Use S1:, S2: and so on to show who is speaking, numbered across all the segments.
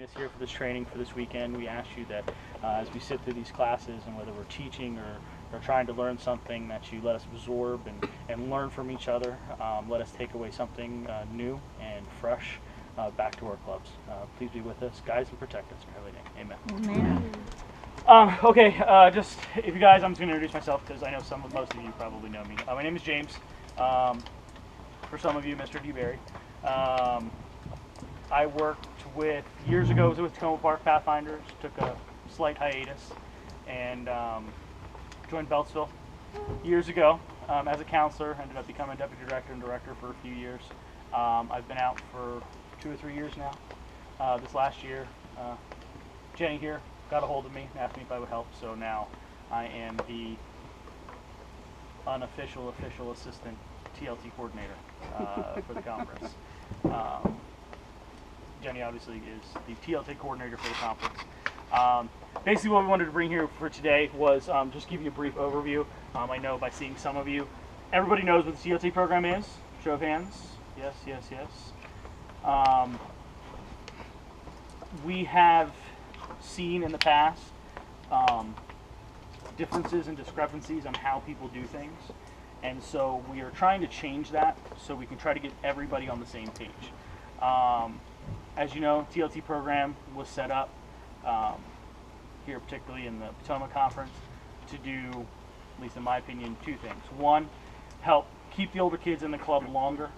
S1: us here for this training for this weekend. We ask you that as we sit through these classes, and whether we're teaching or trying to learn something, that you let us absorb and learn from each other. Let us take away something new and fresh back to our clubs. Please be with us, guys, and protect us in your holy name. Amen.
S2: Amen.
S1: Okay, just if you guys, I'm just going to introduce myself because I know most of you probably know me. My name is James. For some of you, Mr. DeBerry. I worked years ago with Potomac Park Pathfinders, took a slight hiatus, and joined Beltsville years ago as a counselor. Ended up becoming deputy director and director for a few years. I've been out for 2 or 3 years now. This last year, Jenny here got a hold of me and asked me if I would help, so now I am the unofficial official assistant TLT coordinator for the conference. Jenny obviously is the TLT coordinator for the conference. Basically what we wanted to bring here for today was just give you a brief overview. I know by seeing some of you, everybody knows what the TLT program is. Show of hands. Yes, yes, yes. We have seen in the past differences and discrepancies on how people do things, and so we are trying to change that so we can try to get everybody on the same page. As you know, TLT program was set up here, particularly in the Potomac Conference, to do, at least in my opinion, 2 things. One, help keep the older kids in the club longer,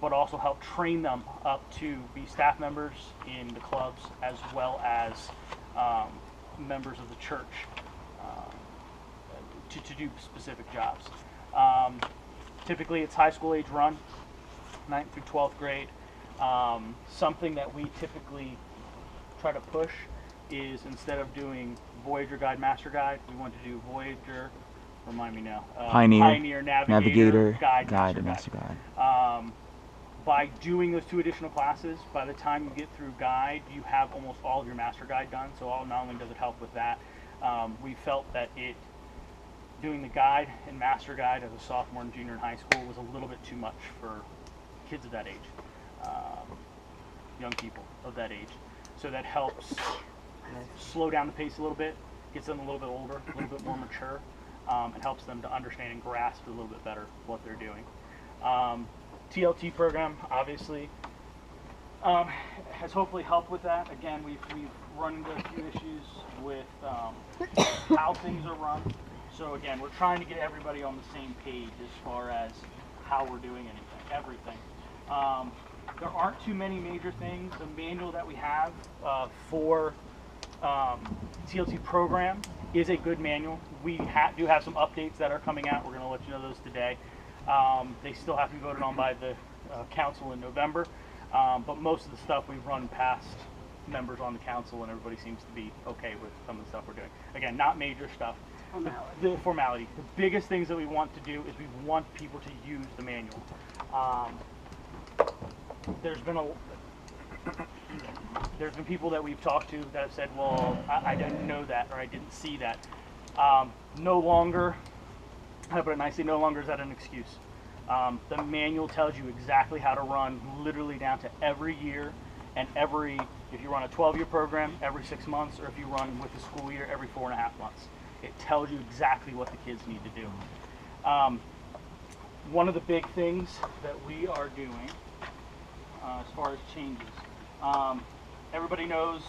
S1: but also help train them up to be staff members in the clubs as well as members of the church to do specific jobs. Typically it's high school age run, 9th through 12th grade. Something that we typically try to push is, instead of doing Voyager Guide, Master Guide, we want to do Voyager, remind me now, Pioneer, Navigator, Guide, and Master Guide. By doing those 2 additional classes, by the time you get through Guide, you have almost all of your Master Guide done, so not only does it help with that, we felt that doing the Guide and Master Guide as a sophomore and junior in high school was a little bit too much for kids of that age. Young people of that age. So that helps slow down the pace a little bit, gets them a little bit older, a little bit more mature, and helps them to understand and grasp a little bit better what they're doing. TLT program, obviously, has hopefully helped with that. Again, we've run into a few issues with how things are run. So again, we're trying to get everybody on the same page as far as how we're doing everything. There aren't too many major things. The manual that we have for TLT program is a good manual. We do have some updates that are coming out. We're going to let you know those today. They still have to be voted on by the council in November, but most of the stuff we've run past members on the council, and everybody seems to be okay with some of the stuff we're doing. Again, not major stuff. The formality. The biggest things that we want to do is we want people to use the manual. There's been people that we've talked to that have said, well, I didn't know that, or I didn't see that. No longer, how to put it nicely, no longer is that an excuse. The manual tells you exactly how to run, literally down to every year, and if you run a 12-year program, every 6 months, or if you run with the school year, every 4.5 months. It tells you exactly what the kids need to do. One of the big things that we are doing as far as changes, everybody knows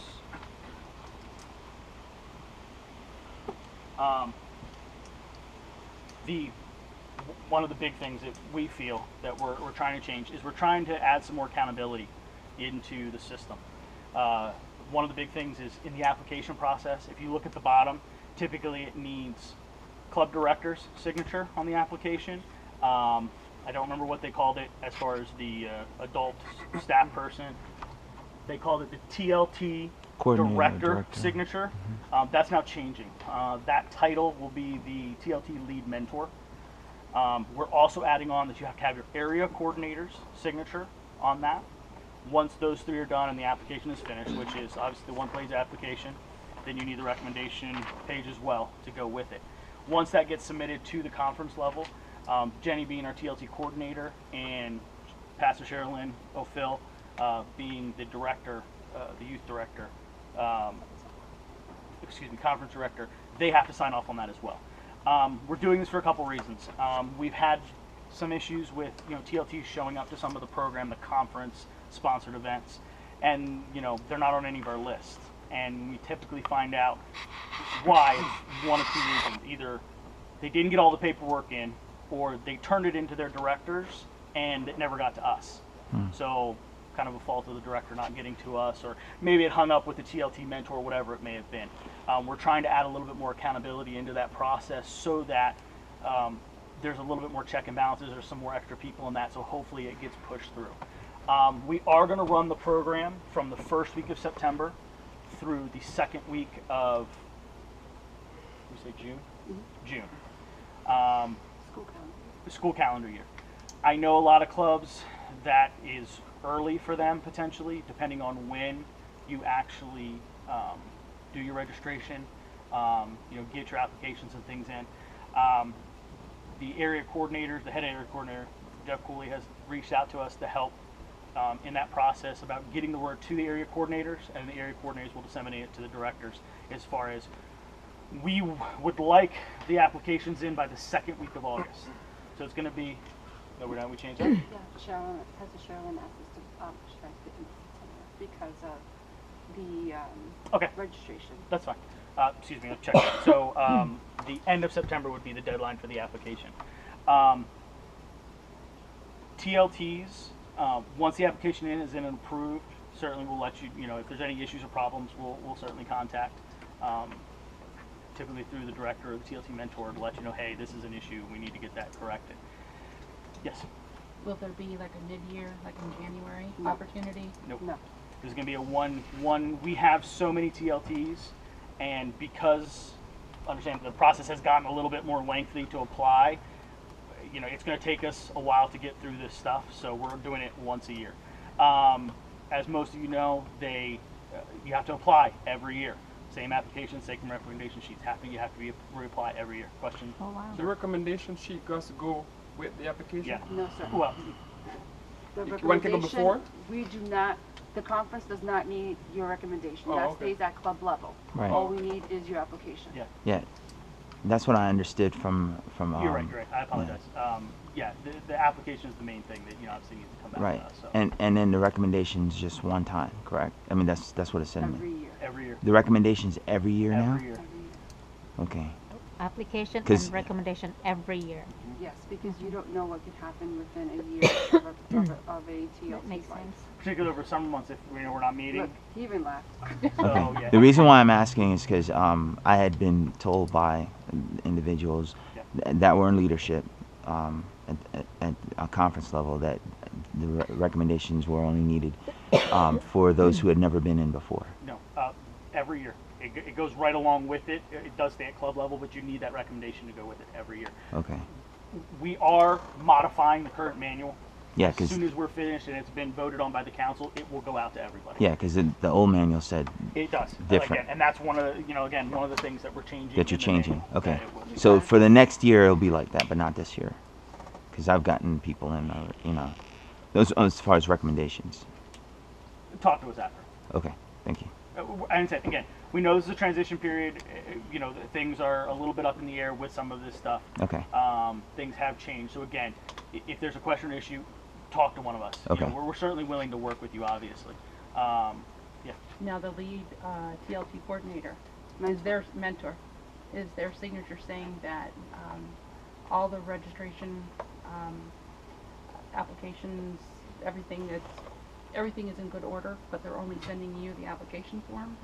S1: one of the big things that we feel that we're trying to change is we're trying to add some more accountability into the system. One of the big things is in the application process. If you look at the bottom, typically it needs club director's signature on the application. I don't remember what they called it as far as the adult staff person. They called it the TLT director signature. That's now changing. That title will be the TLT lead mentor. We're also adding on that you have to have your area coordinator's signature on that. Once those 3 are done and the application is finished, which is obviously the one-page application, then you need the recommendation page as well to go with it. Once that gets submitted to the conference level, Jenny being our TLT coordinator and Pastor Sherilyn O'Phil being the director the youth director, conference director, they have to sign off on that as well. We're doing this for a couple reasons. We've had some issues with TLTs showing up to some of the program, the conference sponsored events, and they're not on any of our lists. And we typically find out why. It's one of two reasons: either they didn't get all the paperwork in, or they turned it into their directors and it never got to us. So kind of a fault of the director not getting to us, or maybe it hung up with the TLT mentor, whatever it may have been. We're trying to add a little bit more accountability into that process so that there's a little bit more check and balances, there's some more extra people in that, so hopefully it gets pushed through. We are going to run the program from the first week of September through the second week of, we say June? June. School calendar year. I know a lot of clubs that is early for them potentially, depending on when you actually do your registration, get your applications and things in. The area coordinators, the head area coordinator, Jeff Cooley, has reached out to us to help in that process about getting the word to the area coordinators, and the area coordinators will disseminate it to the directors as far as we would like the applications in by the second week of August. So it's going to be, no, we're not, we changed that?
S2: Yeah, Sherilyn asked us to try to get in September because of the registration.
S1: That's fine. Excuse me, I'll check that. So the end of September would be the deadline for the application. TLTs, once the application is in and approved, certainly we'll let you, if there's any issues or problems, we'll certainly contact, typically through the director or the TLT mentor, to let you know, hey, this is an issue, we need to get that corrected. Yes?
S3: Will there be like a mid-year, like in January, opportunity?
S1: Nope.
S2: No.
S1: There's going to be a we have so many TLTs, and because, understand, the process has gotten a little bit more lengthy to apply, it's going to take us a while to get through this stuff, so we're doing it once a year. As most of you know, you have to apply every year. Same application, same recommendation sheets. You have to reapply every year. Question?
S3: Oh, wow.
S4: The recommendation sheet goes to go with the application?
S1: Yeah.
S2: No, sir.
S1: Well,
S2: The
S4: you want to go before?
S2: We do not, the conference does not need your recommendation.
S4: Oh,
S2: that
S4: okay.
S2: stays at club level.
S5: Right.
S2: All we need is your application.
S1: yeah.
S5: Yeah, that's what I understood from.
S1: You're right. I apologize. Yeah, the application is the main thing that obviously needs to come back
S5: Right,
S1: to us. So.
S5: and then the recommendations just one time, correct? I mean that's what it said.
S2: Every year.
S1: Every year.
S5: The recommendations every year now.
S1: Every year.
S2: Every year.
S5: Okay.
S6: Application
S5: 'Cause-
S6: and recommendation every year.
S2: Yes, because you don't know what could happen within a year of a TLT
S6: That makes
S2: life.
S6: sense.
S1: Particularly over summer months if we're not meeting.
S2: Look, he even laughed.
S1: So,
S5: Okay.
S1: yeah.
S5: The reason why I'm asking is because I had been told by individuals that were in leadership at a conference level that the recommendations were only needed for those who had never been in before.
S1: No, every year. It goes right along with it. It does stay at club level, but you need that recommendation to go with it every year.
S5: Okay.
S1: We are modifying the current manual.
S5: Yeah,
S1: As
S5: because
S1: soon as we're finished and it's been voted on by the council, it will go out to everybody.
S5: yeah, because the old manual said
S1: It does.
S5: Different.
S1: Again, and that's one of one of the things that we're changing.
S5: that you're
S1: in the
S5: changing.
S1: manual,
S5: Okay.
S1: that it will be.
S5: So for the next year, it'll be like that, but not this year, because I've gotten people in, those as far as recommendations.
S1: Talk to us after.
S5: Okay. Thank you.
S1: And again, we know this is a transition period. Things are a little bit up in the air with some of this stuff.
S5: Okay.
S1: Things have changed. So again, if there's a question or issue, talk to one of us.
S5: Okay.
S1: We're certainly willing to work with you, obviously. Yeah.
S3: Now the lead TLT coordinator is their mentor. Is their signature saying that all the registration applications, everything is in good order, but they're only sending you the application form?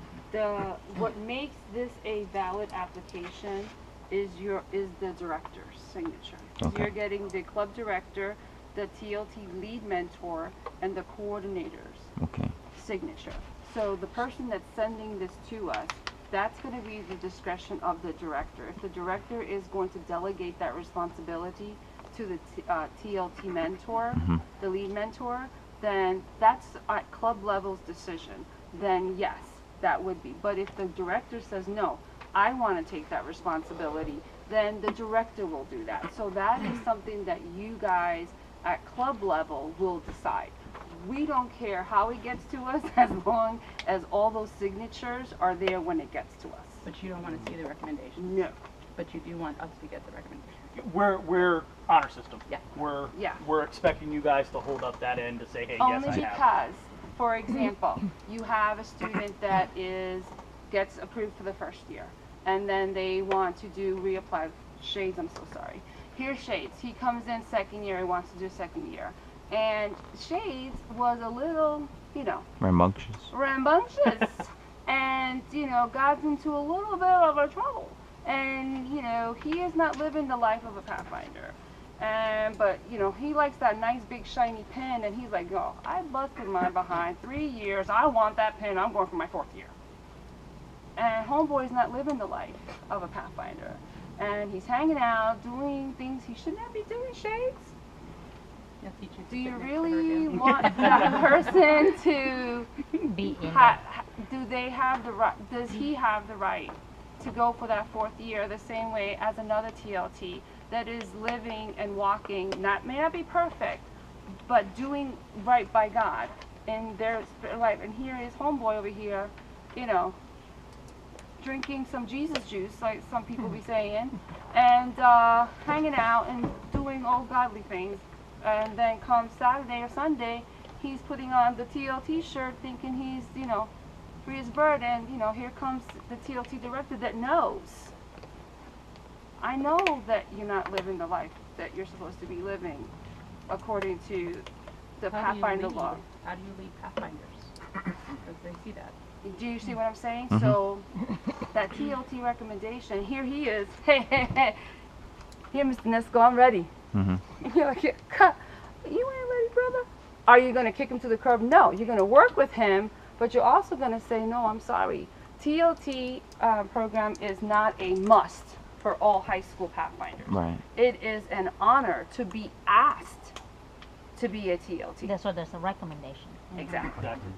S2: What makes this a valid application is the director's signature.
S5: Okay.
S2: You're getting the club director, the TLT lead mentor, and the coordinator's
S5: Okay.
S2: signature. So the person that's sending this to us, that's going to be the discretion of the director. If the director is going to delegate that responsibility to the TLT mentor, the lead mentor, then that's at club level's decision. Then yes, that would be. But if the director says, no, I want to take that responsibility, then the director will do that. So that is something that you guys at club level will decide. we don't care how it gets to us as long as all those signatures are there when it gets to us.
S3: But you don't want to see the recommendation.
S2: No.
S3: But you do want us to get the recommendation.
S1: We're honor system.
S3: Yeah.
S1: We're expecting you guys to hold up that end to say, hey,
S2: Only
S1: yes, I have.
S2: because, for example, you have a student that gets approved for the first year, and then they want to do reapply. Shades, I'm so sorry. Here's Shades. He comes in second year. He wants to do second year, and Shades was a little,
S5: Rambunctious.
S2: and got into a little bit of a trouble. And he is not living the life of a Pathfinder. But he likes that nice big shiny pen, and he's like, "Oh, I busted my behind 3 years. I want that pen. I'm going for my 4th year." And homeboy's not living the life of a Pathfinder, and he's hanging out doing things he should not be doing. Shades.
S3: Yeah, teachers
S2: Do you
S3: sit next to her
S2: really
S3: again.
S2: want that person to?
S6: Be in
S2: Do they have the right? Does he have the right to go for that 4th year the same way as another TLT that is living and walking, may not be perfect, but doing right by God in their life? And here is homeboy over here, drinking some Jesus juice, like some people be saying, and hanging out and doing all godly things. And then come Saturday or Sunday, he's putting on the TLT shirt thinking he's, free as a bird, and here comes the TLT director that knows. I know that you're not living the life that you're supposed to be living according to the
S3: How do you
S2: Pathfinder
S3: lead?
S2: law.
S3: How do you lead Pathfinders? Because they see that.
S2: Do you see what I'm saying?
S5: Mhm.
S2: So that TLT recommendation, here he is. Hey, here, Mr. Nesco, I'm ready.
S5: Mm-hmm.
S2: You're like, "Cut. You ain't ready, brother." Are you going to kick him to the curb? No, you're going to work with him, but you're also going to say, "No, I'm sorry. TLT program is not a must for all high school Pathfinders.
S5: Right.
S2: It is an honor to be asked to be a TLT."
S6: That's why there's a recommendation.
S2: Exactly.
S1: Exactly.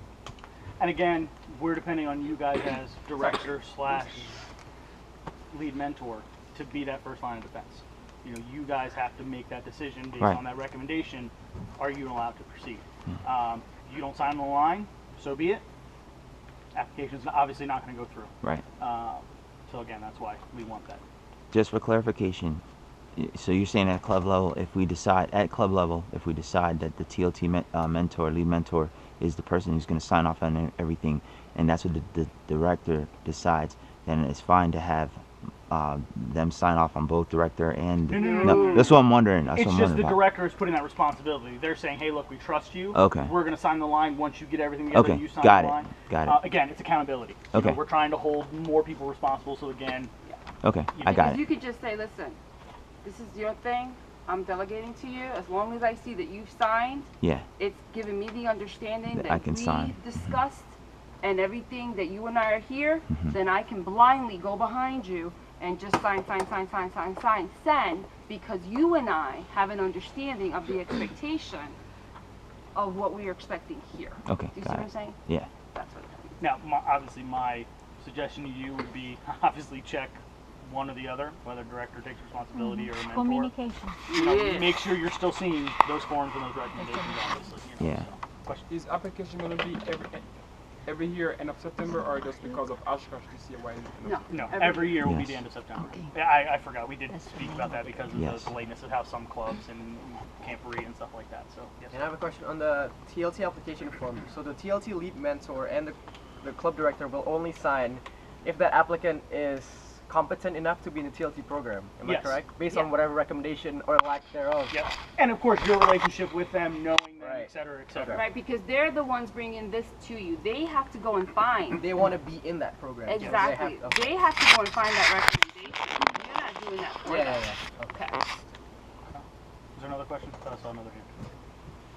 S1: And again, we're depending on you guys as director / lead mentor to be that first line of defense. You guys have to make that decision based
S5: Right.
S1: on that recommendation. Are you allowed to proceed? You don't sign on the line, so be it. Application's obviously not going to go through.
S5: Right.
S1: So again, that's why we want that.
S5: Just for clarification, so you're saying at club level, if we decide that the TLT lead mentor is the person who's going to sign off on everything, and that's what the director decides, then it's fine to have them sign off on both director and.
S1: No.
S5: That's what I'm wondering. That's
S1: It's
S5: what I'm
S1: just
S5: wondering
S1: the
S5: about.
S1: director is putting that responsibility. They're saying, hey, look, we trust you.
S5: Okay.
S1: We're going to sign the line once you get everything together.
S5: Okay.
S1: You sign
S5: Got
S1: the
S5: it.
S1: line.
S5: Got it.
S1: Again, it's accountability.
S5: Okay.
S1: We're trying to hold more people responsible. So again,
S5: Okay. I got
S2: Because
S5: it.
S2: you could just say, "Listen, this is your thing. I'm delegating to you. As long as I see that you've signed,
S5: Yeah.
S2: it's giving me the understanding
S5: That
S2: that
S5: I can
S2: we
S5: sign.
S2: discussed and everything that you and I are here,
S5: Mhm.
S2: then I can blindly go behind you and just sign, send, because you and I have an understanding of the expectation of what we are expecting here."
S5: Okay.
S2: Do you see
S5: Got
S2: what I'm
S5: it.
S2: saying?
S5: Yeah.
S2: That's what it means.
S1: now, obviously, my suggestion to you would be obviously check one or the other, whether director takes responsibility or a mentor.
S6: Communication.
S2: Yeah.
S1: Make sure you're still seeing those forms and those recommendations, obviously.
S5: Yeah.
S1: So, question.
S4: Is application gonna be every year end of September, or just because of Oshkosh this year? Why?
S2: No.
S1: No, every year will be
S5: Yes.
S1: the end of September.
S6: Okay.
S1: Yeah, I forgot. We did
S6: That's
S1: speak about that because of
S5: Yes.
S1: the lateness of how some clubs and camporee and stuff like that. So, yes.
S7: And I have a question on the TLT application form. So the TLT lead mentor and the club director will only sign if that applicant is competent enough to be in the TLT program. Am
S1: Yes.
S7: I correct? Based
S2: Yeah.
S7: on whatever recommendation or lack thereof.
S1: Yep. And of course, your relationship with them, knowing them,
S7: Right.
S1: et cetera, et cetera.
S2: Right, because they're the ones bringing this to you. They have to go and find.
S7: They want to be in that program.
S2: Exactly.
S7: They have
S2: They have to go and find that recommendation. You're not doing that for
S7: yeah,
S2: them.
S7: yeah.
S2: Okay.
S1: Is there another question? I thought I saw another hand.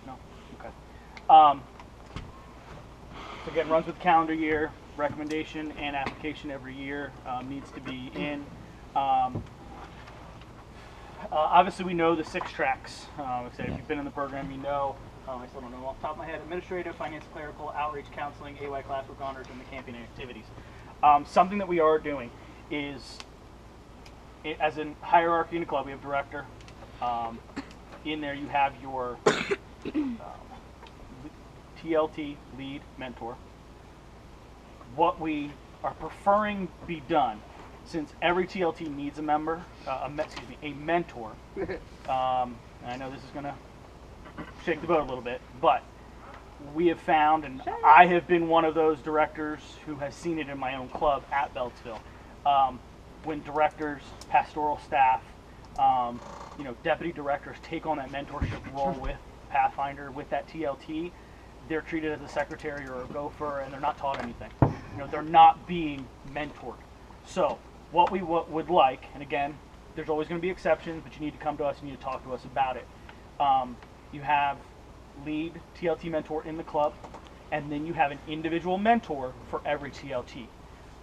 S1: No? Okay. So again, runs with calendar year. Recommendation and application every year needs to be in. Obviously, we know the 6 tracks. Like I said, if you've been in the program, you know. I still don't know off the top of my head. Administrative, finance, clerical, outreach, counseling, AY classwork honors, and the camping activities. Something that we are doing is, as in hierarchy in the club, we have director. In there, you have your TLT lead mentor. What we are preferring be done, since every TLT needs a member, a mentor. And I know this is going to shake the boat a little bit, but we have found, and I have been one of those directors who has seen it in my own club at Beltsville. When directors, pastoral staff, deputy directors take on that mentorship role with Pathfinder, with that TLT, they're treated as a secretary or a gopher, and they're not taught anything. They're not being mentored. So what we would like, and again, there's always going to be exceptions, but you need to come to us, you need to talk to us about it. You have lead TLT mentor in the club, and then you have an individual mentor for every TLT.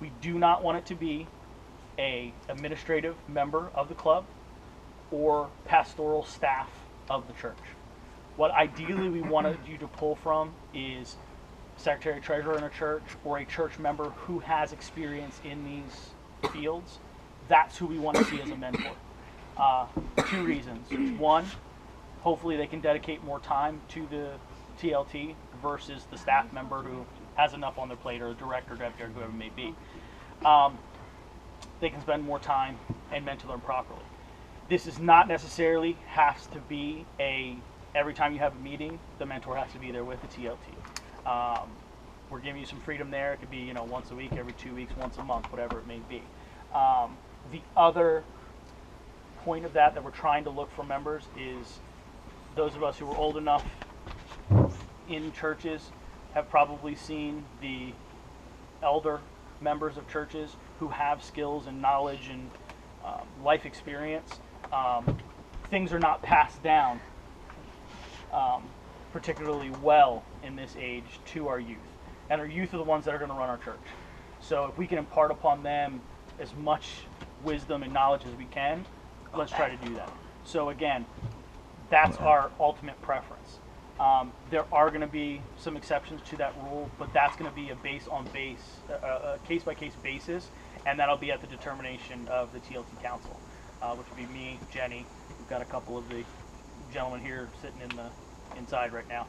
S1: We do not want it to be a administrative member of the club or pastoral staff of the church. What ideally we wanted you to pull from is secretary treasurer in a church or a church member who has experience in these fields. That's who we want to see as a mentor. 2 reasons. One, hopefully they can dedicate more time to the TLT versus the staff member who has enough on their plate, or a director, deputy, or whoever it may be. They can spend more time and mentor them properly. This is not necessarily has to be every time you have a meeting, the mentor has to be there with the TLT. We're giving you some freedom there. It could be once a week, every 2 weeks, once a month, whatever it may be. The other point of that we're trying to look for members is those of us who are old enough in churches have probably seen the elder members of churches who have skills and knowledge and life experience. Things are not passed down particularly well in this age to our youth. And our youth are the ones that are going to run our church. So if we can impart upon them as much wisdom and knowledge as we can, let's try to do that. So again, that's our ultimate preference. There are going to be some exceptions to that rule, but that's going to be a case-by-case basis, and that'll be at the determination of the TLT Council, which would be me, Jenny. We've got a couple of the gentlemen here sitting inside right now.